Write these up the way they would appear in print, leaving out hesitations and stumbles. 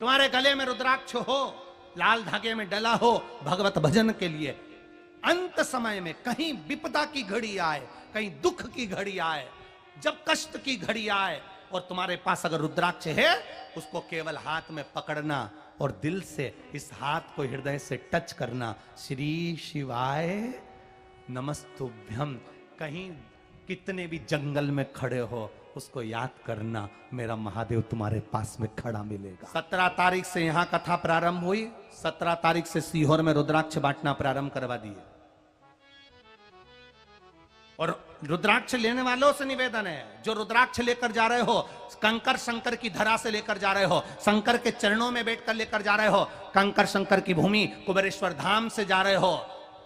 तुम्हारे गले में रुद्राक्ष हो, लाल धागे में डला हो भगवत भजन के लिए, अंत समय में कहीं विपदा की घड़ी आए, कहीं दुख की घड़ी आए, जब कष्ट की घड़ी आए और तुम्हारे पास अगर रुद्राक्ष है, उसको केवल हाथ में पकड़ना और दिल से इस हाथ को हृदय से टच करना, श्री शिवाय नमस्तुभ्यम। कहीं कितने भी जंगल में खड़े हो, उसको याद करना, मेरा महादेव तुम्हारे पास में खड़ा मिलेगा। 17 तारीख से यहां कथा प्रारंभ हुई, 17 तारीख से सीहोर में रुद्राक्ष बांटना प्रारंभ करवा दिए। और रुद्राक्ष लेने वालों से निवेदन है, जो रुद्राक्ष लेकर जा रहे हो, कंकर शंकर की धरा से लेकर जा रहे हो, शंकर के चरणों में बैठकर लेकर जा रहे हो, कंकर शंकर की भूमि कुबेरेश्वर धाम से जा रहे हो,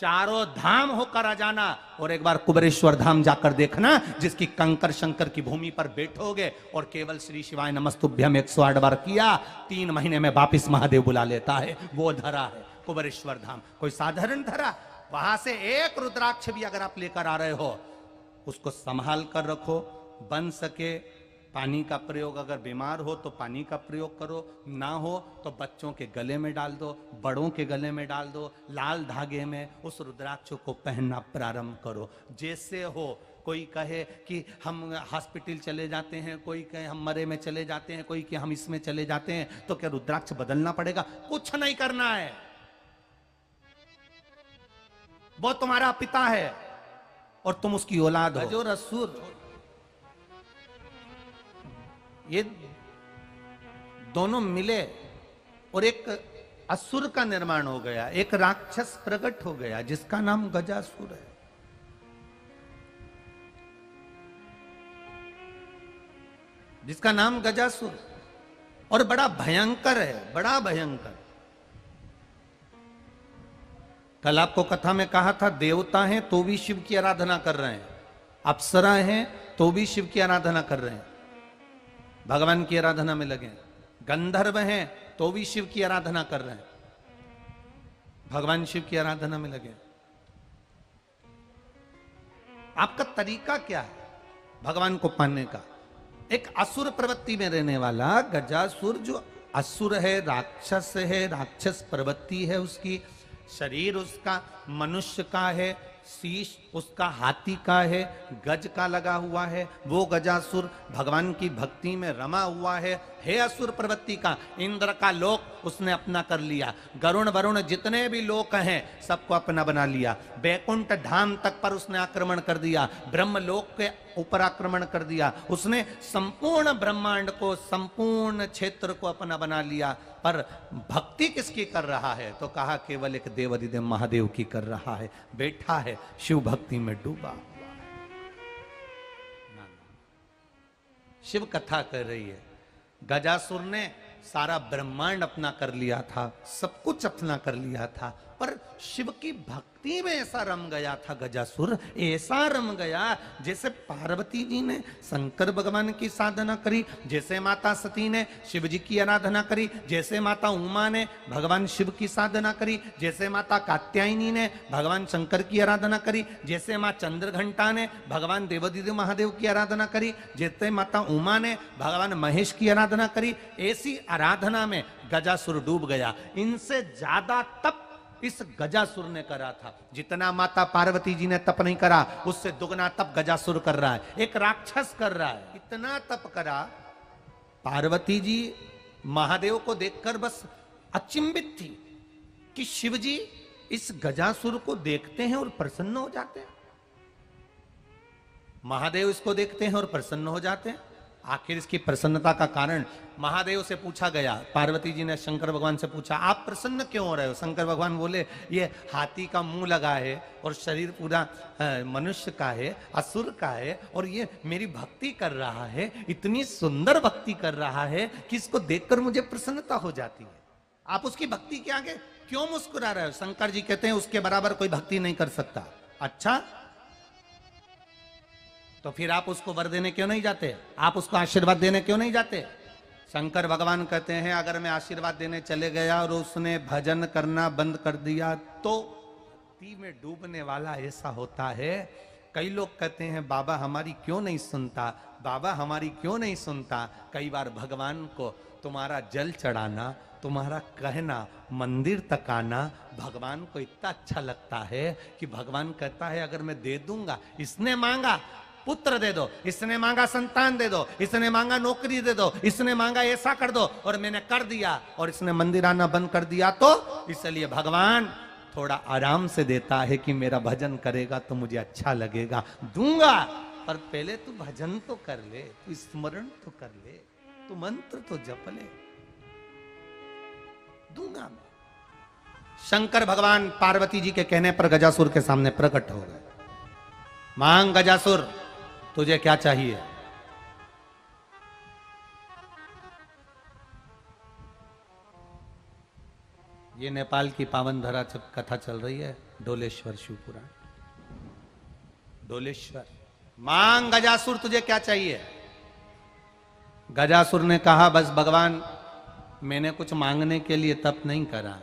चारों धाम होकर आ जाना और एक बार कुबेरेश्वर धाम जाकर देखना, जिसकी कंकर शंकर की भूमि पर बैठोगे और केवल श्री शिवाय नमस्तुभ्यम 108 बार किया, 3 महीने में वापिस महादेव बुला लेता है। वो धरा है कुबेरेश्वर धाम, कोई साधारण धरा। वहां से एक रुद्राक्ष भी अगर आप लेकर आ रहे हो, उसको संभाल कर रखो, बन सके पानी का प्रयोग, अगर बीमार हो तो पानी का प्रयोग करो, ना हो तो बच्चों के गले में डाल दो, बड़ों के गले में डाल दो, लाल धागे में उस रुद्राक्ष को पहनना प्रारंभ करो। जैसे हो, कोई कहे कि हम हॉस्पिटल चले जाते हैं, कोई कहे हम मरे में चले जाते हैं, कोई कहे हम इसमें चले जाते हैं, तो क्या रुद्राक्ष बदलना पड़ेगा? कुछ नहीं करना है। वो तुम्हारा पिता है और तुम उसकी औलाद हो। जो रसूल, ये दोनों मिले और एक असुर का निर्माण हो गया, एक राक्षस प्रकट हो गया जिसका नाम गजासुर है। जिसका नाम गजासुर, और बड़ा भयंकर है, बड़ा भयंकर। कल आपको कथा में कहा था, देवता हैं तो भी शिव की आराधना कर रहे हैं, अप्सरा हैं तो भी शिव की आराधना कर रहे हैं, भगवान की आराधना में लगे। गंधर्व हैं तो भी शिव की आराधना कर रहे हैं, भगवान शिव की आराधना में लगे। आपका तरीका क्या है भगवान को पाने का? एक असुर प्रवृत्ति में रहने वाला गजासुर, जो असुर है, राक्षस है, राक्षस प्रवृत्ति है उसकी, शरीर उसका मनुष्य का है, शीश उसका हाथी का है, गज का लगा हुआ है, वो गजासुर भगवान की भक्ति में रमा हुआ है असुर प्रवृत्ति का। इंद्र का लोक उसने अपना कर लिया, गरुण वरुण जितने भी लोक हैं सबको अपना बना लिया, बैकुंठ धाम तक पर उसने आक्रमण कर दिया, ब्रह्म लोक के ऊपर आक्रमण कर दिया उसने, संपूर्ण ब्रह्मांड को, संपूर्ण क्षेत्र को अपना बना लिया। पर भक्ति किसकी कर रहा है? तो कहा केवल एक देवाधिदेव महादेव की कर रहा है, बैठा है शिव भक्ति में डूबा हुआ है। शिव कथा कर रही है। गजासुर ने सारा ब्रह्मांड अपना कर लिया था, सब कुछ अपना कर लिया था, पर शिव की भक्ति में ऐसा रम गया था गजासुर, ऐसा रम गया जैसे पार्वती जी ने शंकर भगवान की साधना करी, जैसे माता सती ने शिव जी की आराधना करी, जैसे माता उमा ने भगवान शिव की साधना करी, जैसे माता कात्यायनी ने भगवान शंकर की आराधना करी, जैसे माँ चंद्रघंटा ने भगवान देवाधिदेव महादेव की आराधना करी, जैसे माता उमा ने भगवान महेश की आराधना करी, ऐसी आराधना में गजासुर डूब गया। इनसे ज्यादा तप इस गजासुर ने करा था। जितना माता पार्वती जी ने तप नहीं करा, उससे दुगना तप गजासुर कर रहा है, एक राक्षस कर रहा है। इतना तप करा, पार्वती जी महादेव को देखकर बस अचंभित थी कि शिव जी इस गजासुर को देखते हैं और प्रसन्न हो जाते हैं। महादेव इसको देखते हैं और प्रसन्न हो जाते हैं। आखिर इसकी प्रसन्नता का कारण महादेव से पूछा गया। पार्वती जी ने शंकर भगवान से पूछा, आप प्रसन्न क्यों हो रहे हो? शंकर भगवान बोले, ये हाथी का मुंह लगा है और शरीर पूरा मनुष्य का है, असुर का है, और ये मेरी भक्ति कर रहा है, इतनी सुंदर भक्ति कर रहा है कि इसको देखकर मुझे प्रसन्नता हो जाती है। आप उसकी भक्ति के आगे क्यों मुस्कुरा रहे हो? शंकर जी कहते हैं, उसके बराबर कोई भक्ति नहीं कर सकता। अच्छा, तो फिर आप उसको वर देने क्यों नहीं जाते? आप उसको आशीर्वाद देने क्यों नहीं जाते? शंकर भगवान कहते हैं, अगर मैं आशीर्वाद देने चले गया और उसने भजन करना बंद कर दिया तो भक्ति में डूबने वाला ऐसा होता है। कई लोग कहते हैं, बाबा हमारी क्यों नहीं सुनता, बाबा हमारी क्यों नहीं सुनता। कई बार भगवान को तुम्हारा जल चढ़ाना, तुम्हारा कहना, मंदिर तक आना भगवान को इतना अच्छा लगता है कि भगवान कहता है अगर मैं दे दूंगा, इसने मांगा पुत्र दे दो, इसने मांगा संतान दे दो, इसने मांगा नौकरी दे दो, इसने मांगा ऐसा कर दो, और मैंने कर दिया, और इसने मंदिर आना बंद कर दिया, तो इसलिए भगवान थोड़ा आराम से देता है कि मेरा भजन करेगा तो मुझे अच्छा लगेगा, दूंगा, पर पहले तू भजन तो कर ले, तू स्मरण तो कर ले, तू मंत्र तो जप ले, दूंगा मैं। शंकर भगवान पार्वती जी के कहने पर गजासुर के सामने प्रकट हो गए। मांग गजासुर, तुझे क्या चाहिए? ये नेपाल की पावन धरा कथा चल रही है, डोलेश्वर शिवपुराण। डोलेश्वर, मांग गजासुर तुझे क्या चाहिए? गजासुर ने कहा बस भगवान, मैंने कुछ मांगने के लिए तप नहीं करा।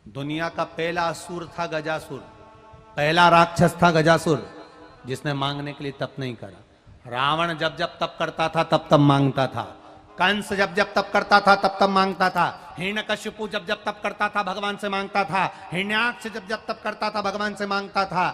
दुनिया का पहला असुर था गजासुर, पहला राक्षस था गजासुर, जिसने मांगने के लिए तप नहीं करा। रावण जब जब तप करता था तब तब मांगता था, कंस जब जब तप करता था तब तब मांगता था, हिरण्यकशिपु जब जब तप करता था भगवान से मांगता था, हिरण्याक्ष जब जब तप करता था भगवान से मांगता था,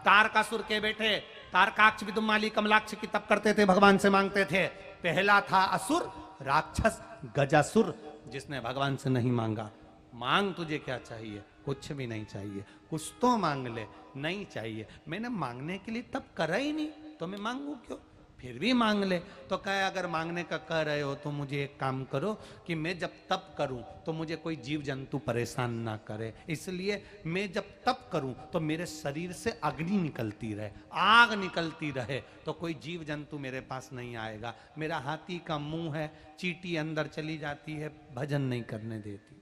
तारकासुर के बेटे तारकाक्ष विदुमाली कमलाक्ष की तप करते थे, भगवान से मांगते थे। पहला था असुर राक्षस गजासुर, जिसने भगवान से नहीं मांगा। मांग तुझे क्या चाहिए? कुछ भी नहीं चाहिए, कुछ तो मांग ले। नहीं चाहिए, मैंने मांगने के लिए तब करा ही नहीं, तो मैं मांगू क्यों? फिर भी मांग ले। तो कहे अगर मांगने का कह रहे हो तो मुझे एक काम करो कि मैं जब तप करूं तो मुझे कोई जीव जंतु परेशान ना करे, इसलिए मैं जब तप करूं तो मेरे शरीर से अग्नि निकलती रहे, आग निकलती रहे, तो कोई जीव जंतु मेरे पास नहीं आएगा। मेरा हाथी का मुंह है, चींटी अंदर चली जाती है, भजन नहीं करने देती,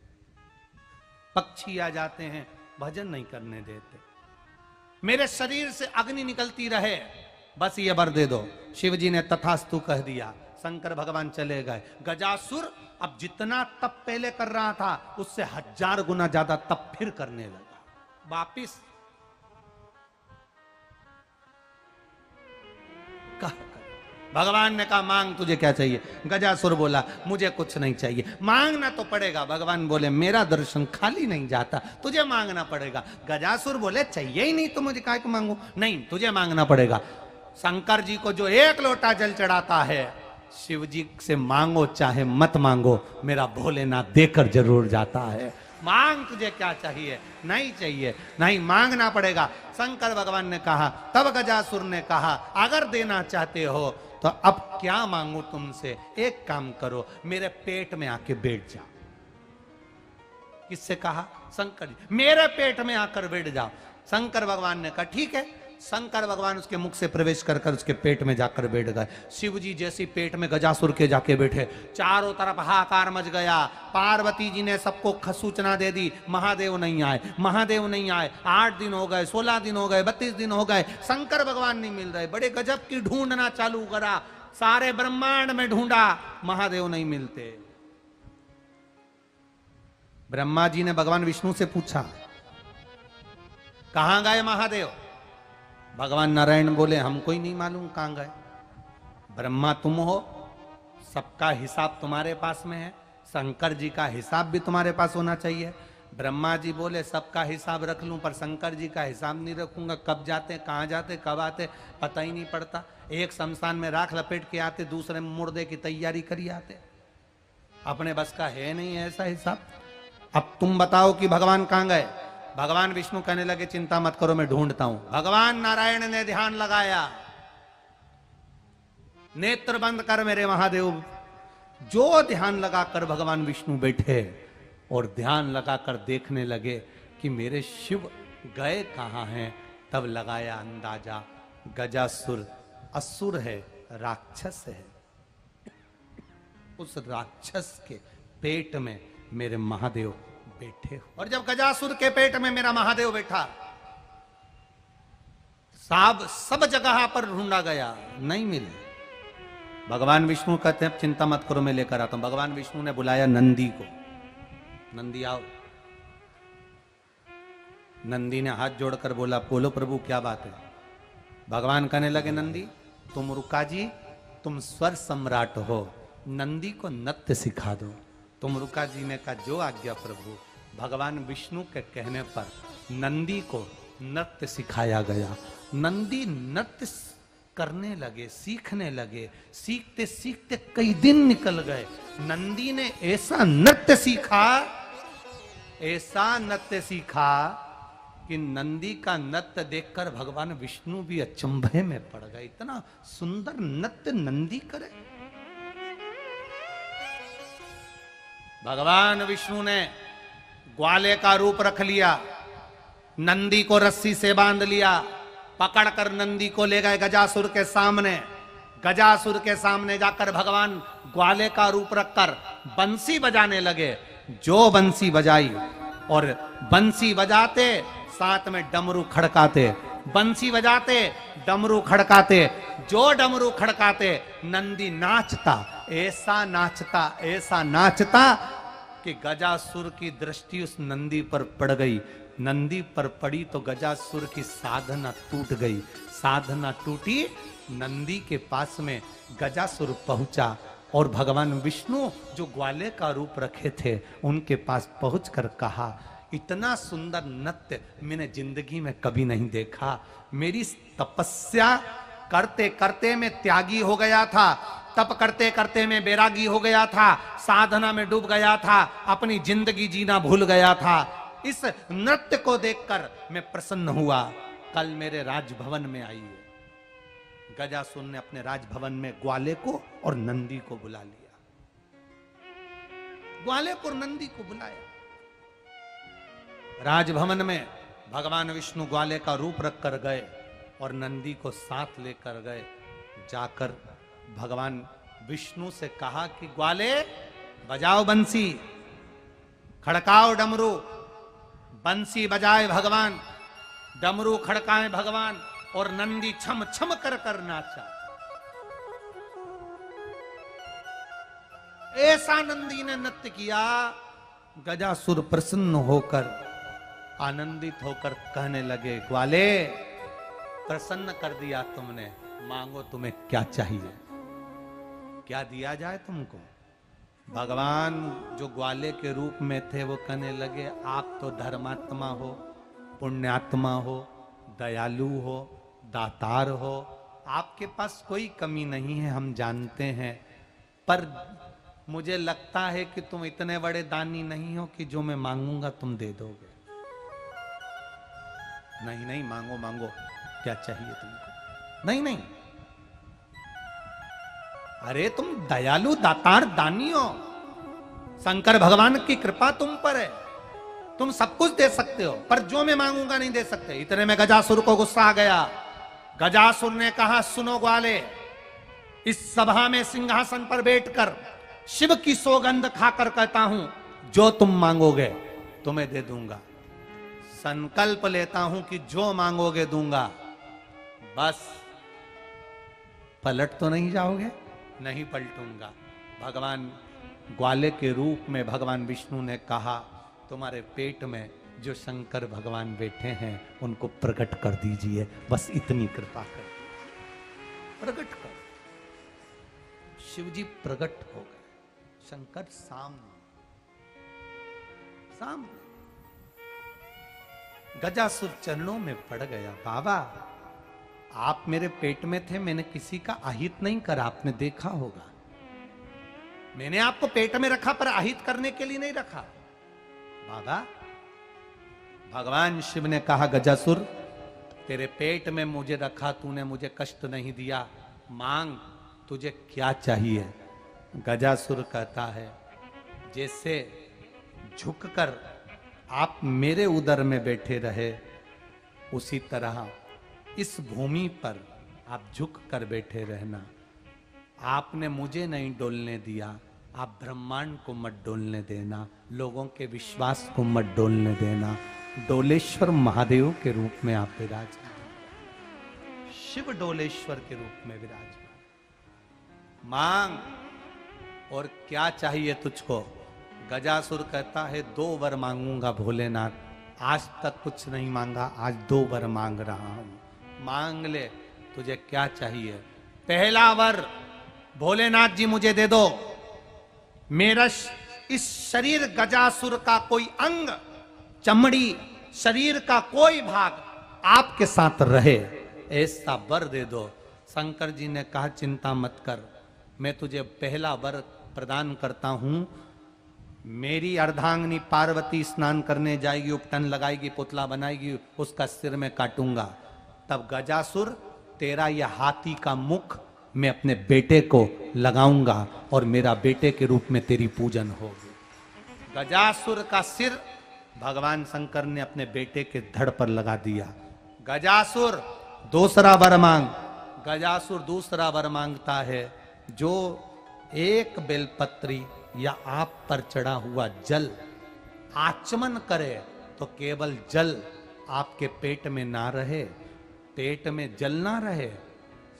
पक्षी आ जाते हैं, भजन नहीं करने देते, मेरे शरीर से अग्नि निकलती रहे, बस ये वर दे दो। शिव जी ने तथास्तु कह दिया, शंकर भगवान चले गए। गजासुर अब जितना तप पहले कर रहा था उससे 1000 गुना ज्यादा तप फिर करने लगा। वापिस भगवान ने कहा मांग तुझे क्या चाहिए? गजासुर बोला मुझे कुछ नहीं चाहिए। मांगना तो पड़ेगा। भगवान बोले मेरा दर्शन खाली नहीं जाता, तुझे मांगना पड़ेगा। गजासुर बोले चाहिए ही नहीं तो मुझे काय को मांगू? नहीं, तुझे मांगना पड़ेगा। शंकर जी को जो 1 लोटा जल चढ़ाता है, शिव जी से मांगो चाहे मत मांगो, मेरा भोलेनाथ देकर जरूर जाता है। मांग तुझे क्या चाहिए? नहीं चाहिए, नहीं, मांगना पड़ेगा। शंकर भगवान ने कहा, तब गजासुर ने कहा अगर देना चाहते हो तो अब क्या मांगू तुमसे? एक काम करो, मेरे पेट में आके बैठ जाओ। किससे कहा? शंकर जी, मेरे पेट में आकर बैठ जाओ। शंकर भगवान ने कहा ठीक है। शंकर भगवान उसके मुख से प्रवेश कर कर उसके पेट में जाकर बैठ गए। शिव जी जैसी पेट में गजासुर के जाके बैठे, चारों तरफ हाहाकार मच गया। पार्वती जी ने सबको सूचना दे दी, महादेव नहीं आए, महादेव नहीं आए। 8 दिन हो गए, 16 दिन हो गए, 32 दिन हो गए, शंकर भगवान नहीं मिल रहे। बड़े गजब की ढूंढना चालू करा, सारे ब्रह्मांड में ढूंढा, महादेव नहीं मिलते। ब्रह्मा जी ने भगवान विष्णु से पूछा कहां गए महादेव? भगवान नारायण बोले हमको ही नहीं मालूम कहां गए। ब्रह्मा तुम हो, सबका हिसाब तुम्हारे पास में है, शंकर जी का हिसाब भी तुम्हारे पास होना चाहिए। ब्रह्मा जी बोले सबका हिसाब रख लूं पर शंकर जी का हिसाब नहीं रखूंगा। कब जाते, कहां जाते, कब आते पता ही नहीं पड़ता। एक शमशान में राख लपेट के आते, दूसरे में मुर्दे की तैयारी करी आते। अपने बस का है नहीं ऐसा हिसाब। अब तुम बताओ कि भगवान कहां गए? भगवान विष्णु कहने लगे चिंता मत करो, मैं ढूंढता हूं। भगवान नारायण ने ध्यान लगाया, नेत्र बंद कर मेरे महादेव। जो ध्यान लगाकर भगवान विष्णु बैठे और ध्यान लगाकर देखने लगे कि मेरे शिव गए कहां हैं, तब लगाया अंदाजा गजासुर असुर है, राक्षस है। उस राक्षस के पेट में मेरे महादेव बैठे। और जब गजासुर के पेट में मेरा महादेव बैठा, सब जगह पर ढूंढा गया, नहीं मिले। भगवान विष्णु कहते हैं चिंता मत करो, मैं लेकर आता हूं। भगवान विष्णु ने बुलाया नंदी को, नंदी आओ। नंदी ने हाथ जोड़कर बोला बोलो प्रभु क्या बात है? भगवान कहने लगे नंदी तुम रुका जी, तुम स्वर सम्राट हो, नंदी को नृत्य सिखा दो। तो मुरुका जी ने कहा जो आज्ञा प्रभु। भगवान विष्णु के कहने पर नंदी को नृत्य सिखाया गया। नंदी नृत्य करने लगे, सीखने लगे। सीखते सीखते कई दिन निकल गए। नंदी ने ऐसा नृत्य सीखा कि नंदी का नृत्य देखकर भगवान विष्णु भी अचंभे में पड़ गए। इतना सुंदर नृत्य नंदी करे। भगवान विष्णु ने ग्वाले का रूप रख लिया, नंदी को रस्सी से बांध लिया, पकड़कर नंदी को ले गए गजासुर के सामने। गजासुर के सामने जाकर भगवान ग्वाले का रूप रखकर बंसी बजाने लगे। जो बंसी बजाई और बंसी बजाते साथ में डमरू खड़काते, बंसी बजाते डमरू खड़काते। जो डमरू खड़काते नंदी नाचता, ऐसा नाचता कि गजासुर की दृष्टि उस नंदी पर पड़ गई। नंदी पर पड़ी तो गजासुर की साधना टूट गई। साधना टूटी, नंदी के पास में गजासुर पहुंचा और भगवान विष्णु जो ग्वाले का रूप रखे थे उनके पास पहुंचकर कहा, इतना सुंदर नृत्य मैंने जिंदगी में कभी नहीं देखा। मेरी तपस्या करते करते मैं त्यागी हो गया था, तप करते करते मैं बैरागी हो गया था, साधना में डूब गया था, अपनी जिंदगी जीना भूल गया था। इस नृत्य को देखकर मैं प्रसन्न हुआ। कल मेरे राजभवन में आई है। गजासुर ने अपने राजभवन में ग्वाले को और नंदी को बुला लिया। ग्वाले को और नंदी को बुलाया। राजभवन में भगवान विष्णु ग्वाले का रूप रख कर गए और नंदी को साथ लेकर गए। जाकर भगवान विष्णु से कहा कि ग्वाले बजाओ बंसी, खड़काओ डमरू। बंसी बजाए भगवान, डमरू खड़काए भगवान और नंदी छम छम कर कर नाचा। ऐसा नंदी ने नृत्य किया। गजासुर प्रसन्न होकर, आनंदित होकर कहने लगे, ग्वाले प्रसन्न कर दिया तुमने, मांगो तुम्हें क्या चाहिए, क्या दिया जाए तुमको। भगवान जो ग्वाले के रूप में थे वो कहने लगे, आप तो धर्मात्मा हो, पुण्यात्मा हो, दयालु हो, दातार हो, आपके पास कोई कमी नहीं है, हम जानते हैं। पर मुझे लगता है कि तुम इतने बड़े दानी नहीं हो कि जो मैं मांगूंगा तुम दे दोगे। नहीं नहीं, मांगो मांगो, क्या चाहिए तुमको। नहीं नहीं, अरे तुम दयालु दातार दानी हो, शंकर भगवान की कृपा तुम पर है, तुम सब कुछ दे सकते हो, पर जो मैं मांगूंगा नहीं दे सकते। इतने में गजासुर को गुस्सा आ गया। गजासुर ने कहा, सुनो ग्वाले, इस सभा में सिंहासन पर बैठकर शिव की सौगंध खाकर कहता हूं, जो तुम मांगोगे तुम्हें दे दूंगा। संकल्प लेता हूं कि जो मांगोगे दूंगा। बस पलट तो नहीं जाओगे। नहीं पलटूंगा। भगवान ग्वाले के रूप में भगवान विष्णु ने कहा, तुम्हारे पेट में जो शंकर भगवान बैठे हैं उनको प्रकट कर दीजिए, बस इतनी कृपा कर, प्रकट कर। शिवजी प्रकट हो गए, शंकर सामने सामने। गजासुर चरणों में पड़ गया, बाबा आप मेरे पेट में थे, मैंने किसी का अहित नहीं करा, आपने देखा होगा। मैंने आपको पेट में रखा पर अहित करने के लिए नहीं रखा। बाबा, भगवान शिव ने कहा, गजासुर तेरे पेट में मुझे रखा, तूने मुझे कष्ट नहीं दिया, मांग तुझे क्या चाहिए। गजासुर कहता है, जैसे झुककर आप मेरे उदर में बैठे रहे, उसी तरह इस भूमि पर आप झुक कर बैठे रहना। आपने मुझे नहीं डोलने दिया, आप ब्रह्मांड को मत डोलने देना, लोगों के विश्वास को मत डोलने देना। डोलेश्वर महादेव के रूप में आप विराजमान, शिव डोलेश्वर के रूप में विराजमान। मांग, और क्या चाहिए तुझको। गजासुर कहता है, 2 वर मांगूंगा भोलेनाथ, आज तक कुछ नहीं मांगा, आज 2 वर मांग रहा हूं। मांग ले, तुझे क्या चाहिए। पहला वर, भोलेनाथ जी मुझे दे दो मेरा इस शरीर गजासुर का कोई अंग, चमड़ी, शरीर का कोई भाग आपके साथ रहे, ऐसा वर दे दो। शंकर जी ने कहा चिंता मत कर, मैं तुझे पहला वर प्रदान करता हूं। मेरी अर्धांगिनी पार्वती स्नान करने जाएगी, उपटन लगाएगी, पुतला बनाएगी, उसका सिर में काटूंगा। तब गजासुर, तेरा यह हाथी का मुख मैं अपने बेटे को लगाऊंगा और मेरा बेटे के रूप में तेरी पूजन होगी। गजासुर का सिर भगवान शंकर ने अपने बेटे के धड़ पर लगा दिया। गजासुर दूसरा वर मांग। गजासुर दूसरा वर मांगता है, जो एक बेलपत्री या आप पर चढ़ा हुआ जल आचमन करे तो केवल जल आपके पेट में ना रहे, पेट में जल ना रहे,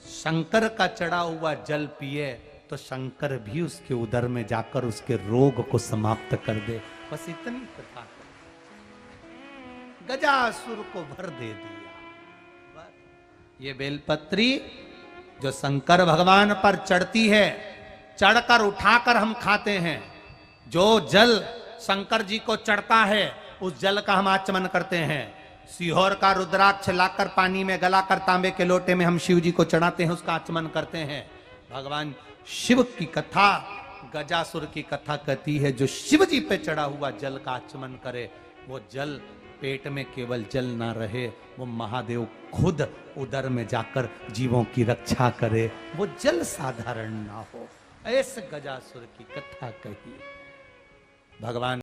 शंकर का चढ़ा हुआ जल पिए तो शंकर भी उसके उदर में जाकर उसके रोग को समाप्त कर दे। बस इतनी कथा गजासुर को भर दे दिया। ये बेलपत्री जो शंकर भगवान पर चढ़ती है, चढ़कर उठाकर हम खाते हैं। जो जल शंकर जी को चढ़ता है उस जल का हम आचमन करते हैं। सीहोर का रुद्राक्ष लाकर पानी में गलाकर तांबे के लोटे में हम शिव जी को चढ़ाते हैं, उसका आचमन करते हैं। भगवान शिव की कथा, गजासुर की कथा कहती है, जो शिव जी पे चढ़ा हुआ जल का आचमन करे, वो जल पेट में केवल जल ना रहे, वो महादेव खुद उदर में जाकर जीवों की रक्षा करे, वो जल साधारण ना हो। ऐसे गजासुर की कथा कही भगवान।